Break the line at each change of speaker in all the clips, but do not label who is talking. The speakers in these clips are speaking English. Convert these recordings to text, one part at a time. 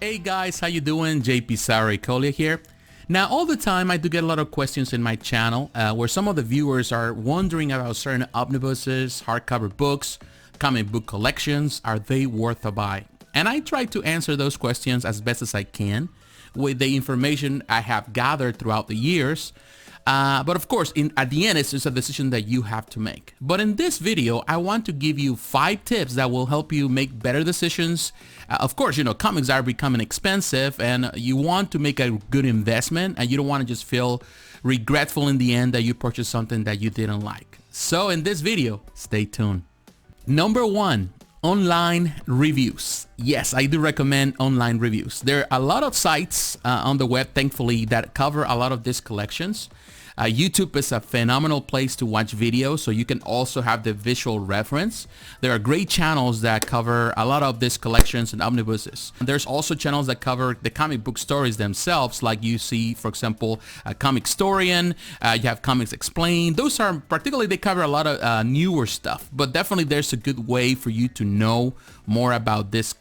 Hey guys, how you doing? jpsarrireviews here. Now, all the time I do get a lot of questions in my channel where some of the viewers are wondering about certain omnibuses, hardcover books, comic book collections. Are they worth a buy? And I try to answer those questions as best as I can with the information I have gathered throughout the years. But of course, at the end, it's just a decision that you have to make. But in this video, I want to give you 5 tips that will help you make better decisions. Of course, you know, comics are becoming expensive and you want to make a good investment and you don't want to just feel regretful in the end that you purchased something that you didn't like. So in this video, stay tuned. Number 1. Online reviews. Yes, I do recommend online reviews. There are a lot of sites on the web, thankfully, that cover a lot of these collections. YouTube is a phenomenal place to watch videos, so you can also have the visual reference. There are great channels that cover a lot of these collections and omnibuses. There's also channels that cover the comic book stories themselves, like you see, for example, Comic Historian, you have Comics Explained. Those are particularly, they cover a lot of newer stuff, but definitely there's a good way for you to know more about this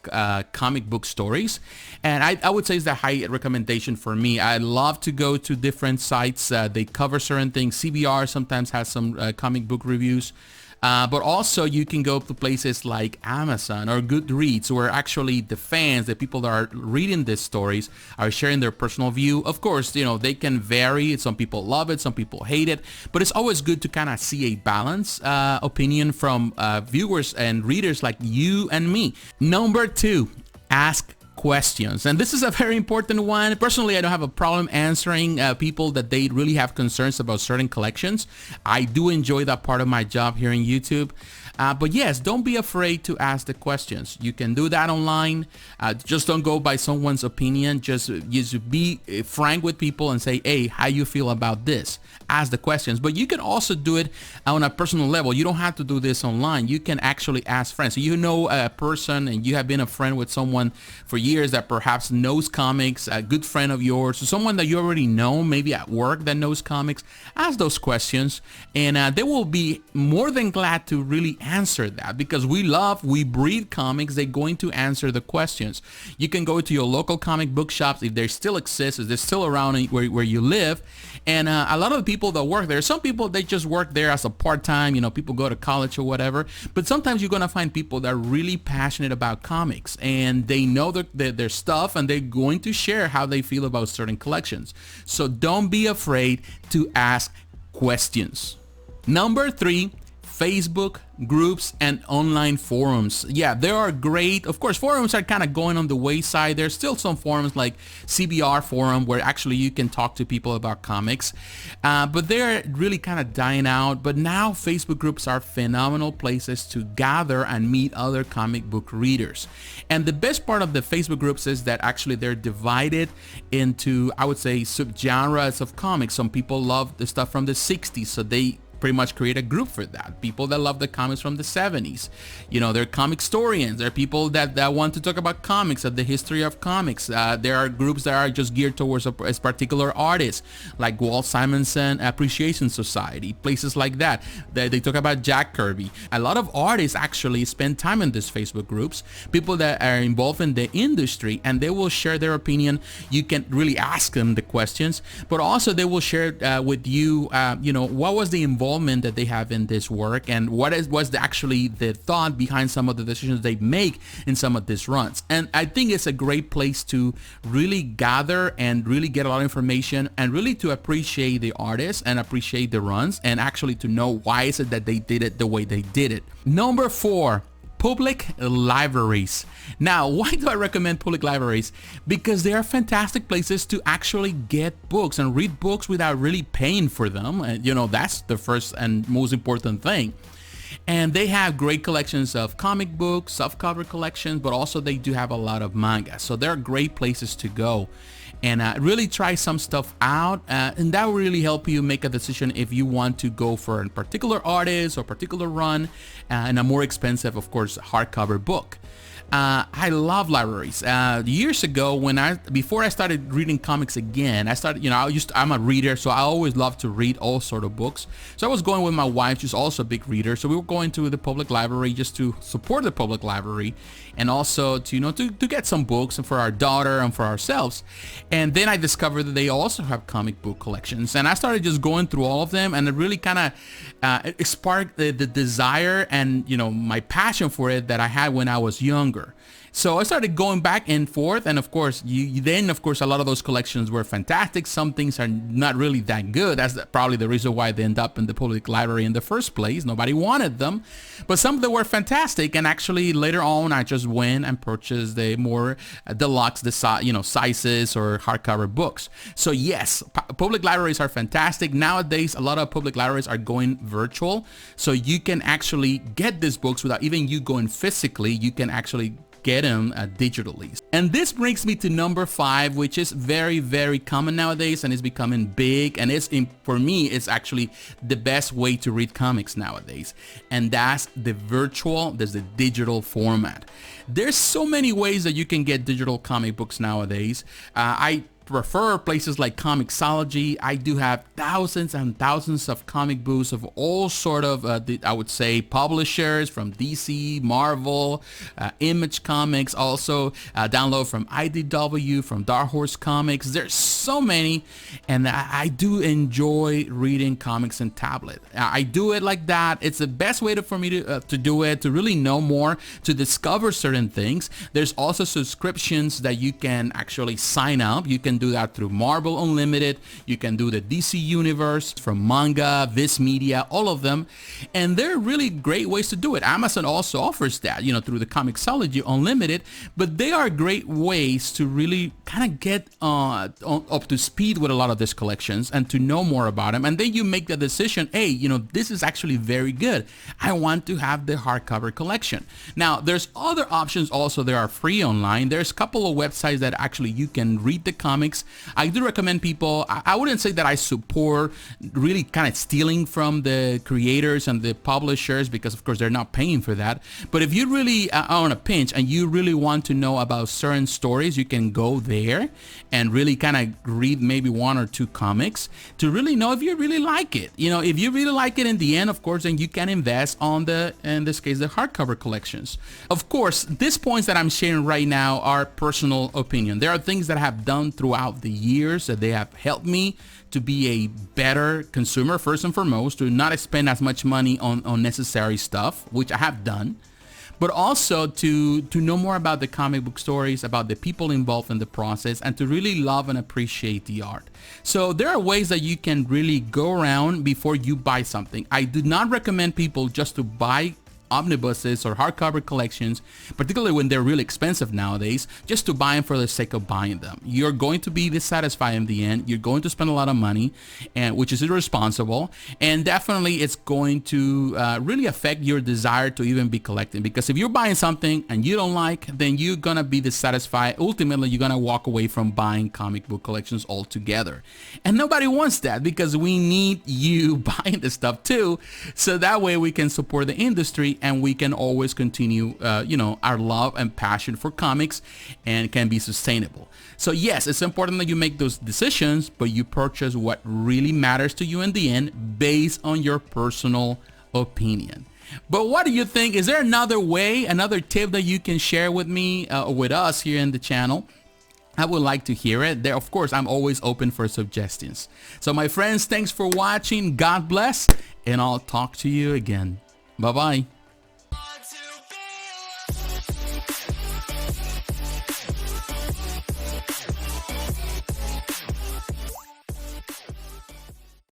comic book stories. And I would say it's a high recommendation for me. I love to go to different sites. They cover certain things. CBR sometimes has some comic book reviews. But also you can go to places like Amazon or Goodreads, where actually the fans, the people that are reading these stories, are sharing their personal view. Of course, you know, they can vary. Some people love it, some people hate it, but it's always good to kind of see a balanced opinion from viewers and readers like you and me. Number 2, ask questions. And this is a very important one. Personally, I don't have a problem answering people that they really have concerns about certain collections. I do enjoy that part of my job here in YouTube. But yes, don't be afraid to ask the questions. You can do that online. Just don't go by someone's opinion. Just be frank with people and say, hey, how you feel about this? Ask the questions. But you can also do it on a personal level. You don't have to do this online. You can actually ask friends. So you know a person and you have been a friend with someone for years that perhaps knows comics, a good friend of yours, or someone that you already know, maybe at work, that knows comics. Ask those questions and they will be more than glad to really answer that, because we breed comics. They're going to answer the questions. You can go to your local comic book shops if they still exist, if they're still around where you live. And a lot of the people that work there, some people, they just work there as a part-time, you know, people go to college or whatever. But sometimes you're going to find people that are really passionate about comics and they know their stuff, and they're going to share how they feel about certain collections. So don't be afraid to ask questions. Number 3, Facebook groups and online forums. Yeah, they are great. Of course, forums are kind of going on the wayside. There's still some forums like CBR forum where actually you can talk to people about comics, but they're really kind of dying out. But now Facebook groups are phenomenal places to gather and meet other comic book readers. And the best part of the Facebook groups is that actually they're divided into, I would say, subgenres of comics. Some people love the stuff from the 60s, so they pretty much create a group for that. People that love the comics from the 70s, you know, they're comic historians. There are people that want to talk about comics and the history of comics. There are groups that are just geared towards a particular artist, like Walt Simonson Appreciation Society, places like that. They talk about Jack Kirby. A lot of artists actually spend time in these Facebook groups, people that are involved in the industry, and they will share their opinion. You can really ask them the questions, but also they will share with you, you know, what was the involvement that they have in this work, and was actually the thought behind some of the decisions they make in some of these runs. And I think it's a great place to really gather and really get a lot of information, and really to appreciate the artists and appreciate the runs, and actually to know why is it that they did it the way they did it. Number 4, public libraries. Now, why do I recommend public libraries? Because they are fantastic places to actually get books and read books without really paying for them. And, you know, that's the first and most important thing. And they have great collections of comic books, softcover collections, but also they do have a lot of manga. So they're great places to go and really try some stuff out, and that will really help you make a decision if you want to go for a particular artist or particular run and a more expensive, of course, hardcover book. I love libraries. Years ago, before I started reading comics again, I started, I'm a reader, so I always love to read all sort of books. So I was going with my wife, she's also a big reader. So we were going to the public library just to support the public library, and also to get some books for our daughter and for ourselves. And then I discovered that they also have comic book collections, and I started just going through all of them, and it really kind of it sparked the desire and my passion for it that I had when I was younger. So I started going back and forth, and of course, a lot of those collections were fantastic. Some things are not really that good. That's probably the reason why they end up in the public library in the first place. Nobody wanted them, but some of them were fantastic. And actually, later on, I just went and purchased the more deluxe, sizes or hardcover books. So yes, public libraries are fantastic. Nowadays, a lot of public libraries are going virtual, so you can actually get these books without even you going physically. You can actually get them digitally. And this brings me to number 5, which is very, very common nowadays, and it's becoming big, and for me, it's actually the best way to read comics nowadays, and that's there's the digital format. There's so many ways that you can get digital comic books nowadays. I prefer places like Comixology. I do have thousands and thousands of comic books of all sort of I would say publishers, from DC, Marvel, Image Comics, also download from IDW, from Dark Horse Comics. There's so many, and I do enjoy reading comics in tablet. I do it like that. It's the best way for me to do it, to really know more, to discover certain things. There's also subscriptions that you can actually sign up. You can do that through Marvel Unlimited. You can do the DC Universe, from Manga, Viz Media, all of them, and they're really great ways to do it. Amazon also offers that, through the Comixology Unlimited, but they are great ways to really kind of get up to speed with a lot of these collections and to know more about them. And then you make the decision, hey, this is actually very good. I want to have the hardcover collection. Now, there's other options also that are free online. There's a couple of websites that actually you can read the comics. I do recommend people, I wouldn't say that I support really kind of stealing from the creators and the publishers, because of course they're not paying for that. But if you really are on a pinch and you really want to know about certain stories, you can go there and really kind of read maybe 1 or 2 comics to really know if you really like it. If you really like it in the end, of course, then you can invest on in this case, the hardcover collections. Of course, these points that I'm sharing right now are personal opinion. There are things that I have done throughout the years that they have helped me to be a better consumer, first and foremost, to not spend as much money on unnecessary stuff, which I have done, but also to know more about the comic book stories, about the people involved in the process, and to really love and appreciate the art. So there are ways that you can really go around before you buy something. I do not recommend people just to buy omnibuses or hardcover collections, particularly when they're really expensive nowadays, just to buy them for the sake of buying them. You're going to be dissatisfied in the end. You're going to spend a lot of money, and which is irresponsible, and definitely it's going to really affect your desire to even be collecting. Because if you're buying something and you don't like, then you're gonna be dissatisfied. Ultimately, you're gonna walk away from buying comic book collections altogether, and nobody wants that, because we need you buying the stuff too, so that way we can support the industry and we can always continue, our love and passion for comics, and can be sustainable. So yes, it's important that you make those decisions, but you purchase what really matters to you in the end based on your personal opinion. But what do you think? Is there another way, another tip that you can share with me, with us here in the channel? I would like to hear it. There, of course, I'm always open for suggestions. So my friends, thanks for watching. God bless, and I'll talk to you again. Bye-bye.